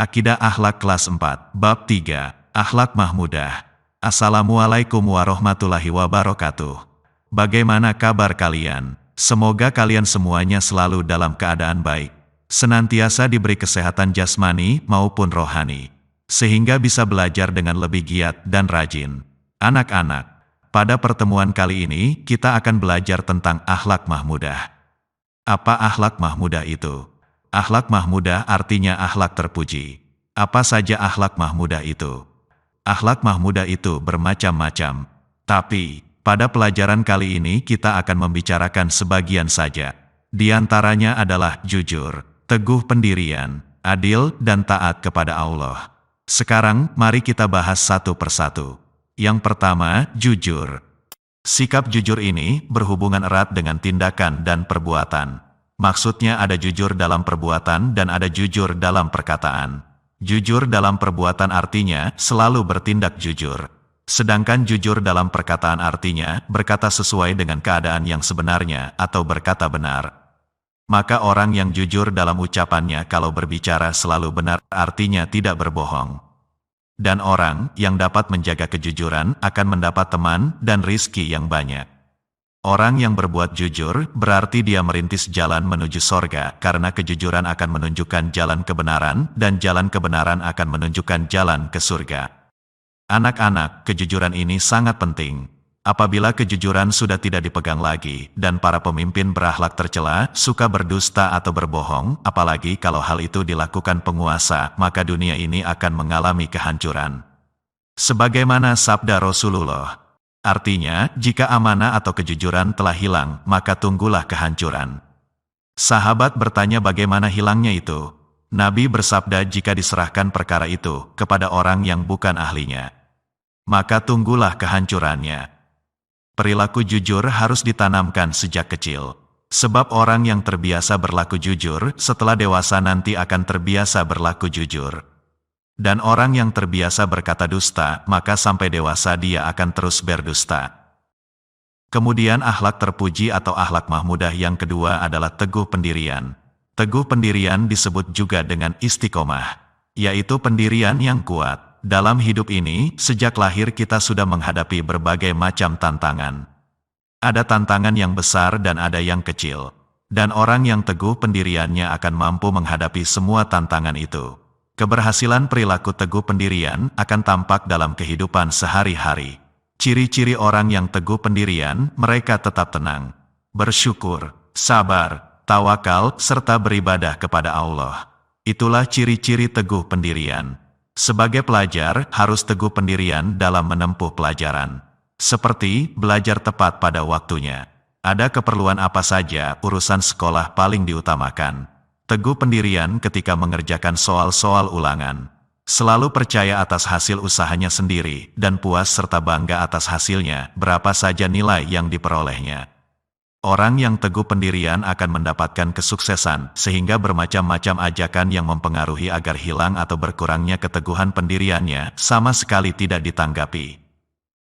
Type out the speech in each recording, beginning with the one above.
Akidah Akhlak Kelas 4, Bab 3, Akhlak Mahmudah. Assalamualaikum warahmatullahi wabarakatuh. Bagaimana kabar kalian? Semoga kalian semuanya selalu dalam keadaan baik, senantiasa diberi kesehatan jasmani maupun rohani, sehingga bisa belajar dengan lebih giat dan rajin. Anak-anak, pada pertemuan kali ini kita akan belajar tentang akhlak mahmudah. Apa akhlak mahmudah itu? Akhlak mahmudah artinya akhlak terpuji. Apa saja akhlak mahmudah itu? Akhlak mahmudah itu bermacam-macam. Tapi, pada pelajaran kali ini kita akan membicarakan sebagian saja. Di antaranya adalah jujur, teguh pendirian, adil dan taat kepada Allah. Sekarang, mari kita bahas satu persatu. Yang pertama, jujur. Sikap jujur ini berhubungan erat dengan tindakan dan perbuatan. Maksudnya ada jujur dalam perbuatan dan ada jujur dalam perkataan. Jujur dalam perbuatan artinya selalu bertindak jujur. Sedangkan jujur dalam perkataan artinya berkata sesuai dengan keadaan yang sebenarnya atau berkata benar. Maka orang yang jujur dalam ucapannya kalau berbicara selalu benar artinya tidak berbohong. Dan orang yang dapat menjaga kejujuran akan mendapat teman dan rizki yang banyak. Orang yang berbuat jujur berarti dia merintis jalan menuju sorga karena kejujuran akan menunjukkan jalan kebenaran dan jalan kebenaran akan menunjukkan jalan ke surga. Anak-anak, kejujuran ini sangat penting. Apabila kejujuran sudah tidak dipegang lagi dan para pemimpin berakhlak tercela, suka berdusta atau berbohong, apalagi kalau hal itu dilakukan penguasa, maka dunia ini akan mengalami kehancuran. Sebagaimana sabda Rasulullah. Artinya, jika amanah atau kejujuran telah hilang, maka tunggulah kehancuran. Sahabat bertanya bagaimana hilangnya itu. Nabi bersabda jika diserahkan perkara itu kepada orang yang bukan ahlinya, maka tunggulah kehancurannya. Perilaku jujur harus ditanamkan sejak kecil. Sebab orang yang terbiasa berlaku jujur, setelah dewasa nanti akan terbiasa berlaku jujur. Dan orang yang terbiasa berkata dusta, maka sampai dewasa dia akan terus berdusta. Kemudian akhlak terpuji atau akhlak mahmudah yang kedua adalah teguh pendirian. Teguh pendirian disebut juga dengan istiqomah, yaitu pendirian yang kuat. Dalam hidup ini, sejak lahir kita sudah menghadapi berbagai macam tantangan. Ada tantangan yang besar dan ada yang kecil. Dan orang yang teguh pendiriannya akan mampu menghadapi semua tantangan itu. Keberhasilan perilaku teguh pendirian akan tampak dalam kehidupan sehari-hari. Ciri-ciri orang yang teguh pendirian, mereka tetap tenang, bersyukur, sabar, tawakal, serta beribadah kepada Allah. Itulah ciri-ciri teguh pendirian. Sebagai pelajar, harus teguh pendirian dalam menempuh pelajaran. Seperti belajar tepat pada waktunya. Ada keperluan apa saja, urusan sekolah paling diutamakan. Teguh pendirian ketika mengerjakan soal-soal ulangan. Selalu percaya atas hasil usahanya sendiri, dan puas serta bangga atas hasilnya, berapa saja nilai yang diperolehnya. Orang yang teguh pendirian akan mendapatkan kesuksesan, sehingga bermacam-macam ajakan yang mempengaruhi agar hilang atau berkurangnya keteguhan pendiriannya, sama sekali tidak ditanggapi.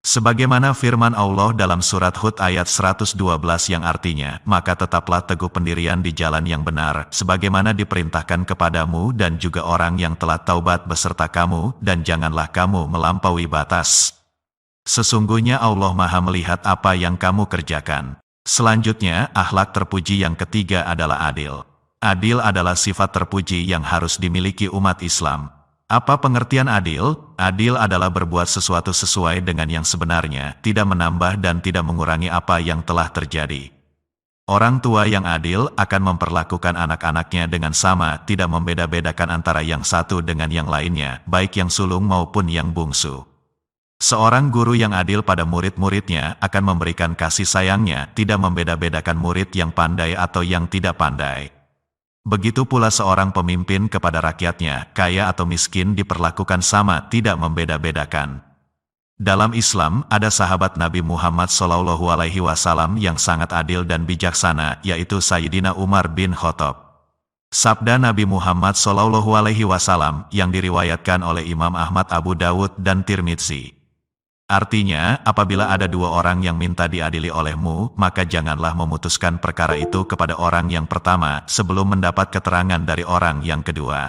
Sebagaimana firman Allah dalam surat Hud ayat 112 yang artinya, maka tetaplah teguh pendirian di jalan yang benar, sebagaimana diperintahkan kepadamu dan juga orang yang telah taubat beserta kamu, dan janganlah kamu melampaui batas. Sesungguhnya Allah Maha melihat apa yang kamu kerjakan. Selanjutnya, akhlak terpuji yang ketiga adalah adil. Adil adalah sifat terpuji yang harus dimiliki umat Islam. Apa pengertian adil? Adil adalah berbuat sesuatu sesuai dengan yang sebenarnya, tidak menambah dan tidak mengurangi apa yang telah terjadi. Orang tua yang adil akan memperlakukan anak-anaknya dengan sama, tidak membeda-bedakan antara yang satu dengan yang lainnya, baik yang sulung maupun yang bungsu. Seorang guru yang adil pada murid-muridnya akan memberikan kasih sayangnya, tidak membeda-bedakan murid yang pandai atau yang tidak pandai. Begitu pula seorang pemimpin kepada rakyatnya, kaya atau miskin diperlakukan sama, tidak membeda-bedakan. Dalam Islam, ada sahabat Nabi Muhammad SAW yang sangat adil dan bijaksana, yaitu Sayyidina Umar bin Khattab. Sabda Nabi Muhammad SAW yang diriwayatkan oleh Imam Ahmad, Abu Dawud, dan Tirmidzi. Artinya, apabila ada dua orang yang minta diadili olehmu, maka janganlah memutuskan perkara itu kepada orang yang pertama sebelum mendapat keterangan dari orang yang kedua.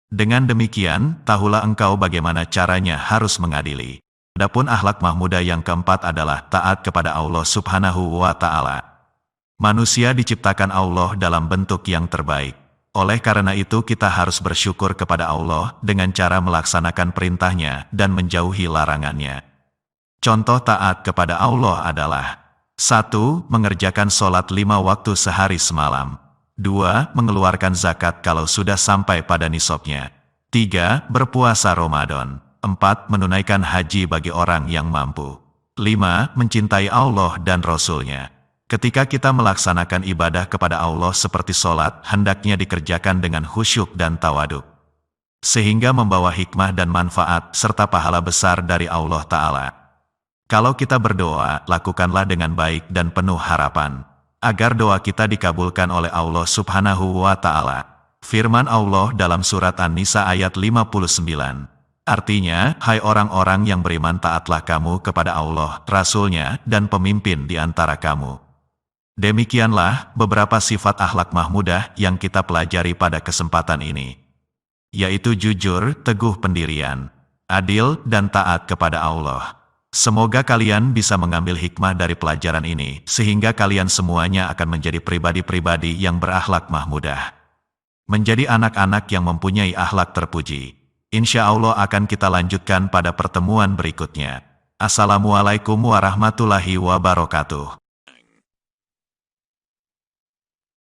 Dengan demikian, tahulah engkau bagaimana caranya harus mengadili. Adapun akhlak mahmudah yang keempat adalah taat kepada Allah Subhanahu wa Ta'ala. Manusia diciptakan Allah dalam bentuk yang terbaik. Oleh karena itu kita harus bersyukur kepada Allah dengan cara melaksanakan perintahnya dan menjauhi larangannya. Contoh taat kepada Allah adalah 1. Mengerjakan sholat 5 waktu sehari semalam. 2. Mengeluarkan zakat kalau sudah sampai pada nisabnya. 3. Berpuasa Ramadan. 4. Menunaikan haji bagi orang yang mampu. 5. Mencintai Allah dan Rasul-Nya. Ketika kita melaksanakan ibadah kepada Allah seperti sholat, hendaknya dikerjakan dengan khusyuk dan tawaduk. Sehingga membawa hikmah dan manfaat serta pahala besar dari Allah Ta'ala. Kalau kita berdoa, lakukanlah dengan baik dan penuh harapan. Agar doa kita dikabulkan oleh Allah Subhanahu wa Ta'ala. Firman Allah dalam surat An-Nisa ayat 59. Artinya, hai orang-orang yang beriman taatlah kamu kepada Allah, Rasul-Nya, dan pemimpin di antara kamu. Demikianlah beberapa sifat akhlak mahmudah yang kita pelajari pada kesempatan ini. Yaitu jujur, teguh pendirian, adil, dan taat kepada Allah. Semoga kalian bisa mengambil hikmah dari pelajaran ini, sehingga kalian semuanya akan menjadi pribadi-pribadi yang berakhlak mahmudah. Menjadi anak-anak yang mempunyai akhlak terpuji. Insya Allah akan kita lanjutkan pada pertemuan berikutnya. Assalamualaikum warahmatullahi wabarakatuh.